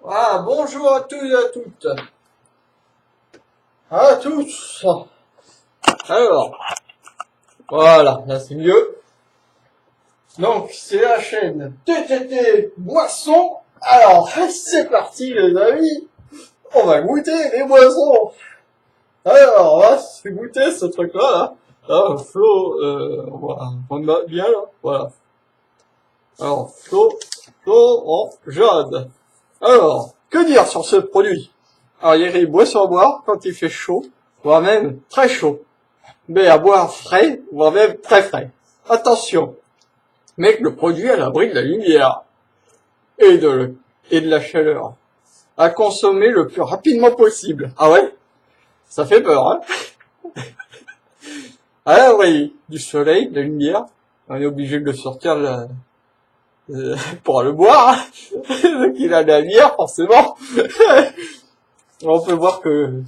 Ah, bonjour à tous et à toutes. À tous. Alors, voilà, là c'est mieux. Donc, c'est la chaîne TTT Boisson. Alors, c'est parti les amis. On va goûter les boissons. Alors, on va se goûter ce truc-là, là. Là, Flo, on va bien là. Voilà. Alors, Flo en jade. Alors, que dire sur ce produit? Alors, il y a les boissons à boire quand il fait chaud, voire même très chaud. Mais à boire frais, voire même très frais. Attention, mec, le produit à l'abri de la lumière et de la chaleur. À consommer le plus rapidement possible. Ah ouais? Ça fait peur, hein? À l'abri du soleil, de la lumière, on est obligé de le sortir pour le boire. Donc il a de la lumière, forcément. On peut voir que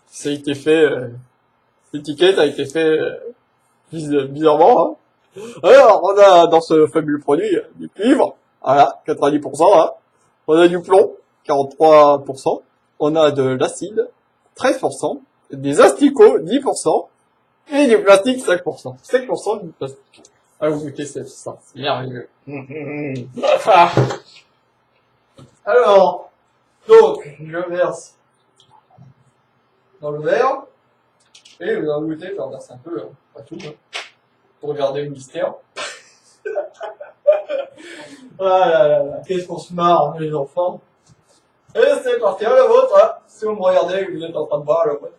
ça a été fait, l'étiquette a été fait bizarrement. Hein. Alors, on a dans ce fabuleux produit du cuivre, voilà, 90%. Hein. On a du plomb, 43%. On a de l'acide, 13%. Des asticots, 10%. Et du plastique, 5%. 5% du plastique. Alors, vous goûtez ça, c'est merveilleux. Alors, donc, je verse dans le verre. Et vous en goûtez, j'en verse un peu, hein, pas tout, hein, pour garder le mystère. Ah là là là, qu'est-ce qu'on se marre, les enfants. Et c'est parti, à la vôtre, hein, si vous me regardez, vous êtes en train de boire, la vôtre.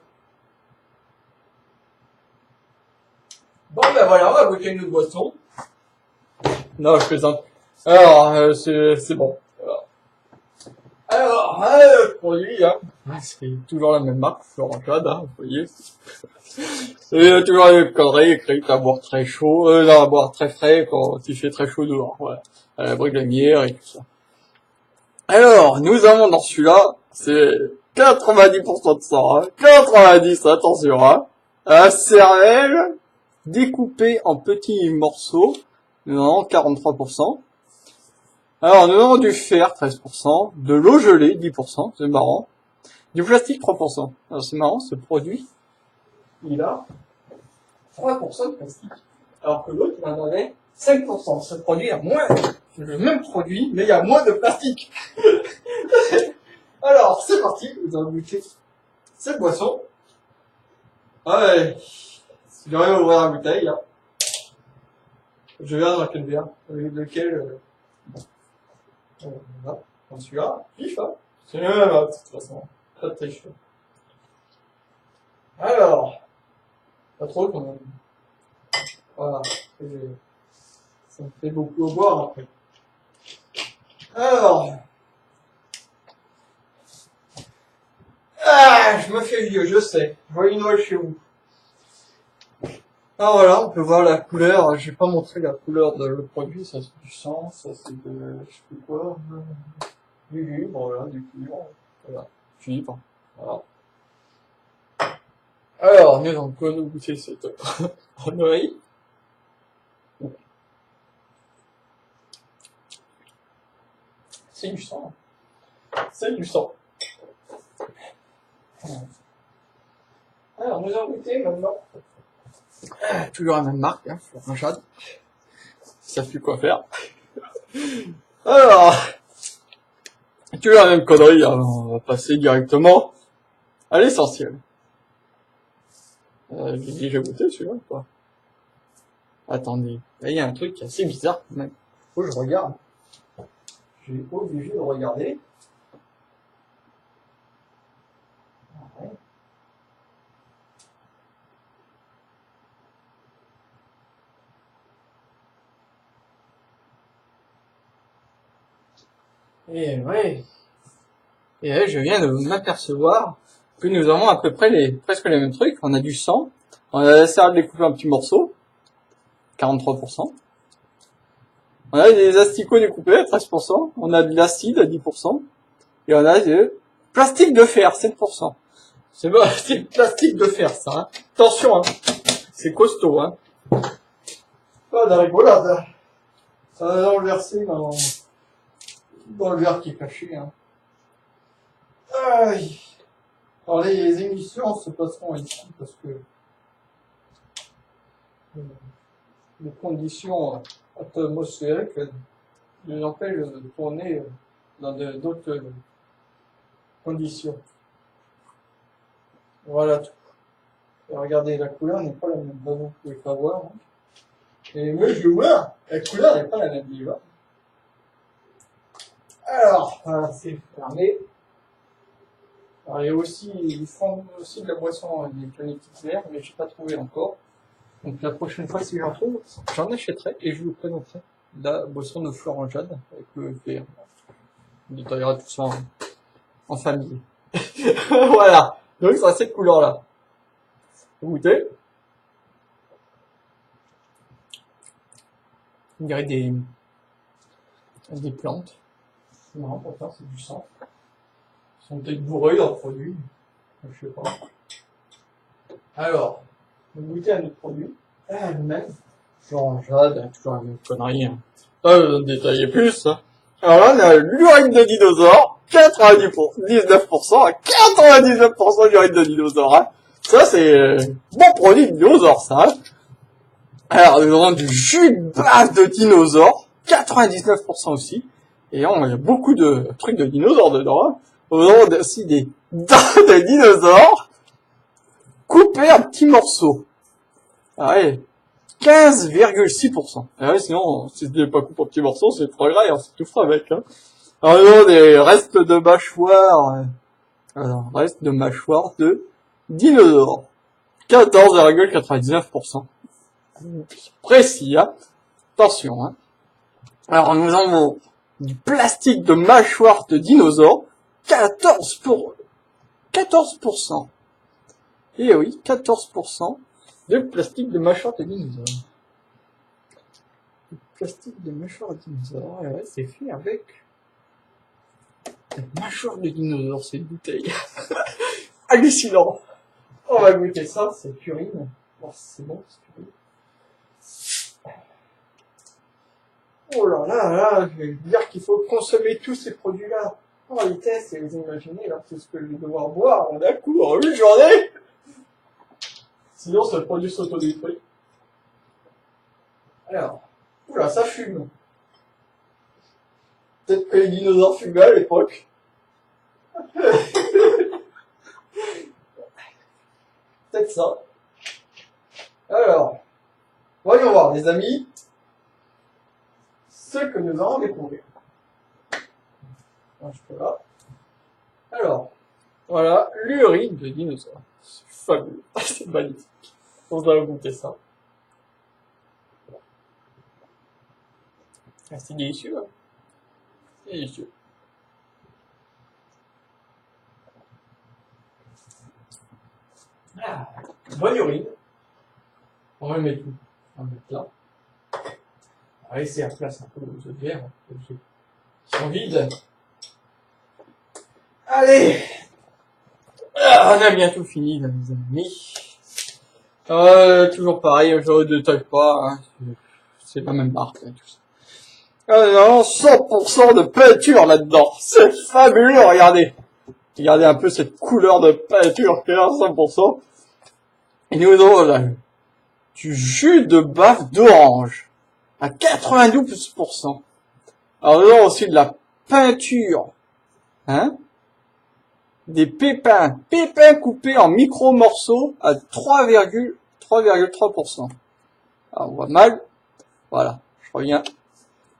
Bon ben voilà, on va goûter une autre boisson. Non, je plaisante. Alors, c'est bon. Alors, le produit, hein, c'est toujours la même marque, Florent Jade, hein, vous voyez. Et toujours les mêmes conneries écrites à boire très chaud, non, à boire très frais quand il fait très chaud dehors, voilà. À l'abri de la lumière et tout ça. Alors, nous avons dans celui-là, c'est 90% de sang, hein, 90, attention, hein. Un cervelle découpé en petits morceaux, nous avons 43%. Alors, nous avons du fer, 13%, de l'eau gelée, 10%, c'est marrant. Du plastique, 3%. Alors, c'est marrant, ce produit, il a 3% de plastique. Alors que l'autre, il en avait 5%. Ce produit a moins, c'est le même produit, mais il y a moins de plastique. Alors, c'est parti, vous allez goûter cette boisson. Ouais, si j'arrive à ouvrir la bouteille, là. Je verrai dans quel verre, lequel, voilà, dans celui-là, pif, hein. C'est le même, de toute façon. Pas de triche. Alors, pas trop quand même. Voilà, ça me fait beaucoup à boire après. Alors, je me fais vieux, je sais. Je vois une Noël chez vous. Alors voilà, on peut voir la couleur. J'ai pas montré la couleur de le produit. Ça c'est du sang, ça c'est de, je sais plus quoi, du cuivre, voilà, du cuivre, voilà, cuivre, voilà. Alors, nous allons nous goûter cette connerie. C'est du sang. C'est du sang. Alors, nous allons goûter maintenant. Toujours la même marque, hein, Florent Jade. Ça fait quoi faire. Alors, toujours la même connerie, hein, on va passer directement à l'essentiel. J'ai déjà goûté celui-là ou pas? Attendez, là il y a un truc assez bizarre quand même. Faut que je regarde. Je suis obligé de regarder. Ouais. Et ouais. Et là, je viens de m'apercevoir que nous avons à peu près presque les mêmes trucs. On a du sang, on a la céréale découpée en petits morceaux, 43%. On a des asticots découpés à 13%. On a de l'acide à 10%. Et on a du plastique de fer, 7%. C'est bon, c'est le plastique de fer, ça, hein. Attention, hein. C'est costaud, hein. Pas de rigolade. Ça va le verser dans dans le verre qui est caché. Hein. Aïe. Alors les émissions se passeront ici parce que les conditions atmosphériques nous empêchent de tourner dans d'autres conditions. Voilà tout. Et regardez, la couleur n'est pas la même. Vous pouvez pas voir. Hein. Et moi je vois, la couleur n'est pas la même déjà. Alors, voilà, c'est fermé. Alors, il y a aussi, ils font aussi de la boisson avec des verts, mais je n'ai pas trouvé encore. Donc la prochaine fois, si j'en trouve, j'en achèterai et je vous présenterai la boisson de Florangeade avec le verre. On détaillera tout ça en famille. Voilà. Donc ça, cette couleur-là. Vous goûtez? On dirait des plantes. Non, pourtant c'est du sang. Ils sont peut-être bourrés leurs produits. Je sais pas. Alors, vous goûtez à notre produit. Ah, nous-mêmes. Florangeade, toujours la même connerie. Hein. Détailler plus. Hein. Alors là, on a l'urine de dinosaure. 99% à 99% d'urine de dinosaure. Hein. Ça, c'est bon produit de dinosaure, ça. Hein. Alors, nous avons du jus de bave de dinosaure. 99% aussi. Et on, il y a beaucoup de trucs de dinosaures dedans. Hein. Nous avons aussi des dents de dinosaures coupées en petits morceaux. Ah ouais, 15,6%. Ah ouais, sinon, si ce n'est pas coupé en petits morceaux, c'est trop gras, hein, c'est tout frais avec. Hein. Alors, nous avons des restes de mâchoire. Alors, restes de mâchoire de dinosaures. 14,99%. Précis, hein. Attention, hein. Alors, nous avons du plastique de mâchoire de dinosaures, 14%. Et oui, 14% de plastique de mâchoire de dinosaures. Le plastique de mâchoire de dinosaures, ouais, c'est fait avec la mâchoire de dinosaure, c'est une bouteille. Hallucinant. On va goûter ça, c'est purine. Oh, c'est bon, c'est purine. Oh là là là, je vais dire qu'il faut consommer tous ces produits-là. En réalité, c'est vous imaginez là, tout ce que je vais devoir boire en un coup en une journée. Sinon, ce produit s'autodétruit. Alors, oula, ça fume. Peut-être que les dinosaures fumaient à l'époque. Peut-être ça. Alors, voyons voir, les amis, ce que nous allons découvrir. Là. Alors, voilà, l'urine de dinosaure. C'est fabuleux. C'est magnifique. On va goûter ça. Ah, c'est délicieux. Hein. C'est délicieux. Ah, bonne urine. On va le mettre où? On va le mettre là. On va laisser à place un peu de verre qui sont vides. Allez, on a bientôt fini, là, mes amis. Toujours pareil, je ne détaille pas, hein. C'est la même marque, hein, tout ça. Non, 100% de peinture là-dedans. C'est fabuleux, regardez. Regardez un peu cette couleur de peinture qu'il y a, 100%. Et nous avons là, du jus de bave d'orange à 92%. Alors nous avons aussi de la peinture, hein, des pépins coupés en micro-morceaux à 3,3%. Alors on voit mal, voilà, je reviens.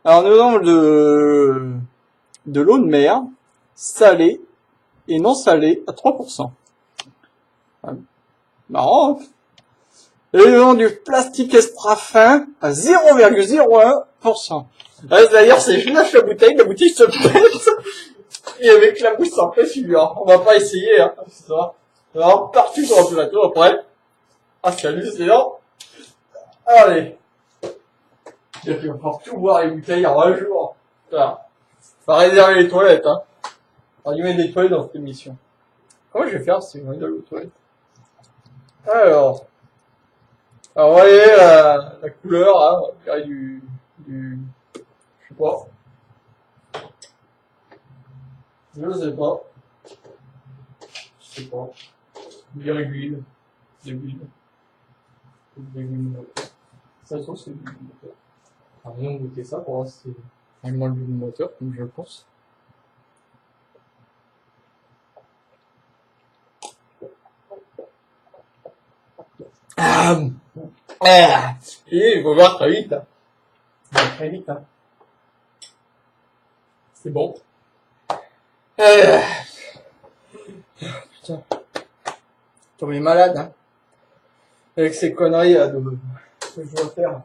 Alors nous avons de l'eau de mer, salée et non salée à 3%. Marrant, hein. Et nous avons du plastique extra fin à 0,01%. D'ailleurs, c'est je lâche la bouteille se pète. Et avec la bouche sans suivant. On va pas essayer, hein. Ça va partout sur le plateau après. Ah, c'est hallucinant. Allez. Il va falloir tout boire les bouteilles en un jour. Voilà. Faut réserver les toilettes, hein. On y met des toilettes dans cette émission. Comment je vais faire si je mets de l'eau aux toilettes? Alors, vous voyez la couleur, hein, du, je sais pas. Je sais pas. Je sais pas. Virgule. Des bulles. Des bulles. Ça se trouve, c'est du moteur. Alors, on va goûter ça pour voir si c'est vraiment le bulles moteur, comme je le pense. Et il faut voir très vite. Hein. Très vite. Hein. C'est bon. Putain. Tombé malade, hein. Avec ces conneries là, que je dois faire.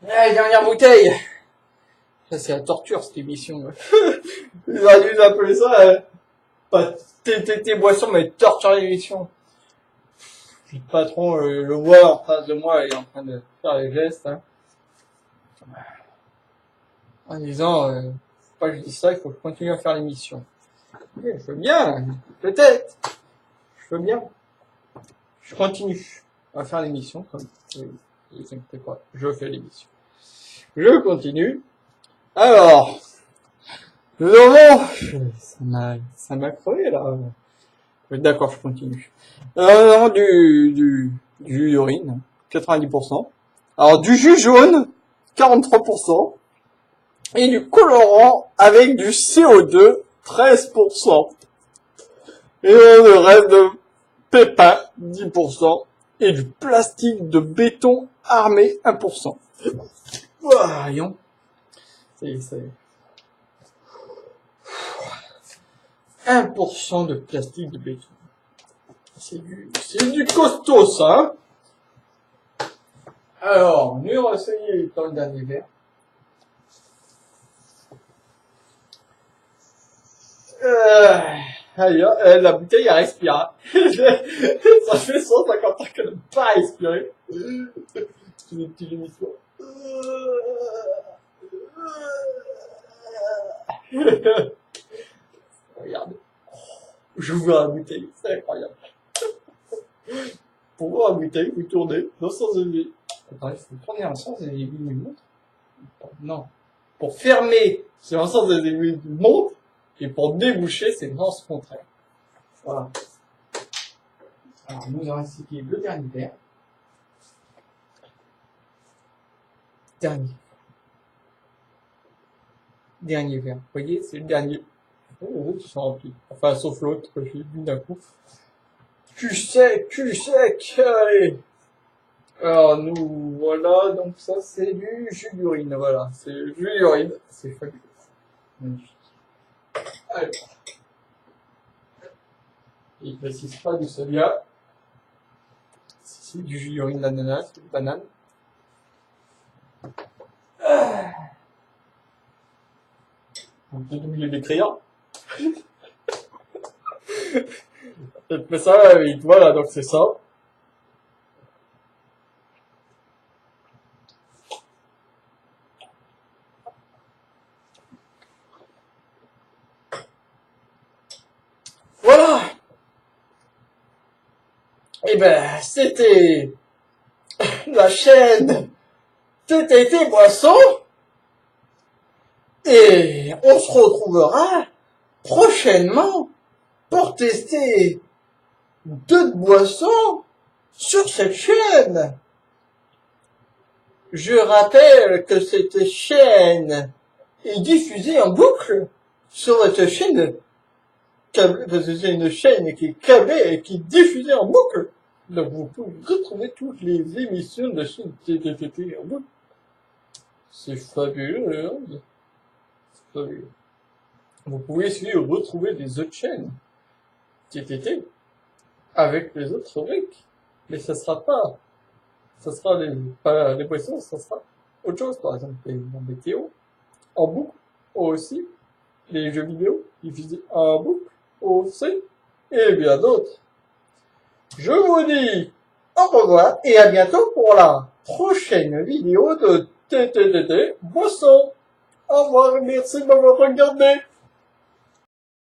Allez, dernière bouteille. Ça, c'est la torture, cette émission. Ils auraient dû appeler ça, pas TTT boisson, mais torture l'émission. Le patron, le voit en face de moi, il est en train de faire les gestes, hein. En disant, pas que je dis ça, il faut que je continue à faire l'émission. Je veux bien, peut-être. Je veux bien. Je continue à faire l'émission, comme, ne vous inquiétez pas, je fais l'émission. Je continue. Alors, nous avons, ça m'a crevé, là. D'accord, je continue. Nous avons du jus d'urine, 90%. Alors, du jus jaune, 43%. Et du colorant avec du CO2, 13%. Et le reste de pépins, 10%. Et du plastique de béton armé, 1%. Voyons. C'est 1% de plastique de béton. C'est du costaud, ça, hein. Alors, nous allons essayer dans le dernier verre. Allez, la bouteille, elle respire. Ça fait 150 ans qu'elle n'a pas respiré. C'est une petite émission. Regardez. J'ouvre la bouteille, c'est incroyable. Pour voir la bouteille, vous tournez dans le sens de vie. Attends, il faut tourner dans le sens des aiguilles d'une montre. Non. Pour fermer, c'est dans le sens des aiguilles d'une montre. Et pour déboucher, c'est dans ce contraire. Voilà. Alors, nous allons essayer le dernier verre. Dernier verre. Vous voyez, c'est le dernier. Oh, les autres sont remplis. Enfin, sauf l'autre que j'ai bu d'un coup. Cul sec, allez. Alors, nous, voilà, donc ça, c'est du jus d'urine, voilà. C'est le jus d'urine. C'est fabuleux. Magnifique. Allez. Il ne précise pas d'où ça vient. C'est du jus d'urine d'ananas, de banane. On peut oublier d'écrire. Peut-être fait ça vite, voilà, donc c'est ça. Voilà. Eh ben, c'était la chaîne TTT Boisson. Et on se retrouvera prochainement pour tester d'autres boissons sur cette chaîne. Je rappelle que cette chaîne est diffusée en boucle sur votre chaîne câblée, parce que c'est une chaîne qui est câblée et qui est diffusée en boucle. Donc vous pouvez retrouver toutes les émissions de la chaîne TTT en boucle. C'est fabuleux, hein. Vous pouvez aussi retrouver des autres chaînes TTT avec les autres rubriques, mais ça sera pas les boissons, ça sera autre chose, par exemple les météos en boucle aussi, les jeux vidéo diffusés en boucle aussi, et bien d'autres. Je vous dis au revoir et à bientôt pour la prochaine vidéo de TTT Boisson. Au revoir et merci de m'avoir regardé.